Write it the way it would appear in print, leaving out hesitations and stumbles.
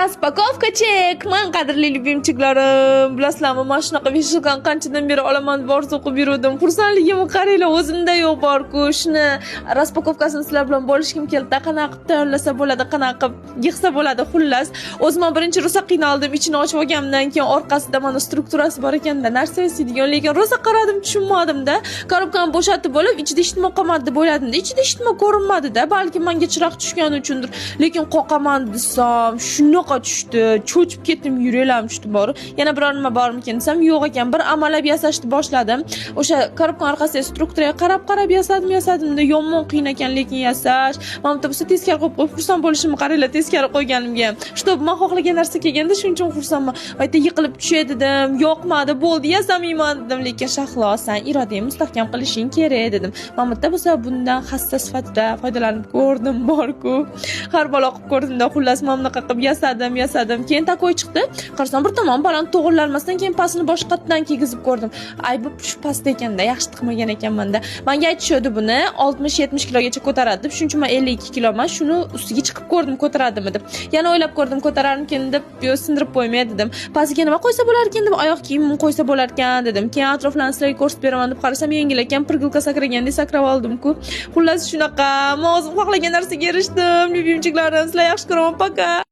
Raspakovka chek. Men qadrli любимчиklarim, bilasizlarmi, mana shunaqa vishilkan qanchadan beri olaman dars o'qib yurdim. Xursandligimni qaranglar, o'zimda yo'q bor-ku. Shuni raspakovkasini sizlar bilan bo'lishkim keldi. Qanaqa qilib tayyorlasa bo'ladi, qanaqa qilib yig'sa bo'ladi, xullas. O'zim birinchi rosa qiynaldim, ichini ochib olganimdan keyin orqasida mana strukturasi bor ekanda, narsa yasaydigan, lekin rosa qaradim, tushunmadim-da. Korobkani bo'shatib bo'lib, ichida hech nima qolmadi deb o'yladim-da. Ichida hech nima ko'rinmadi-da, balki menga chiroq tushgani uchundir. Lekin qoqaman desam, shunaqa tushdi, cho'chib ketdim, yuraklarim tushdi bor. Yana biror nima bormikin desam, yo'q ekan. Bir amallab yasashni boshladim. O'sha korobka orqasidagi strukturaga qarab yasadim-da, yomon qiyin ekan lekin yasash. Mana bu bo'lsa teskari qo'yib xursand bo'lishimni qaranglar, teskari qo'yganimga. Shu men xohlagan narsa kelganda shuning uchun xursandman. Ayta yiqilib tushay dedim, yoqmadi, bo'ldi, yasamayman dedim, lekin Shahlo, sen irodangni mustahkam qilishing kerak dedim. Mana bu bo'lsa bundan hassa sifatida foydalanib ko'rdim bor-ku. Har balo qilib ko'rdim-da, xullas mana bunaqa qilib yasadim. Keyin takoy chiqdi. Qarasam bir tomon baland to'g'irlanmasdan keyin pastini boshqatdan kiygizib ko'rdim. Aybi shu past ekanda, yaxshi tiqmagan ekanman-da. Menga aytishdi buni 60-70 kilogacha ko'taradi deb, shuning uchun men 52 kiloman, shuni ustiga chiqib ko'rdim ko'taradimi deb. Yana o'ylab ko'rdim ko'tararmikin deb, yo sindirib qo'ymay dedim. Pastiga nima qo'ysa bo'lar ekan deb, oyoq kiyimimni qo'ysa bo'lar ekan dedim. Keyin atroflarni sizlarga ko'rsatib beraman deb qarasam yengil ekan, pirgilka sakragandek sakrab oldim-ku. Xullas shunaqa, men o'zim xohlagan narsaga erishdim. Любимчиklarim, sizlar yaxshi ko'raman, пока.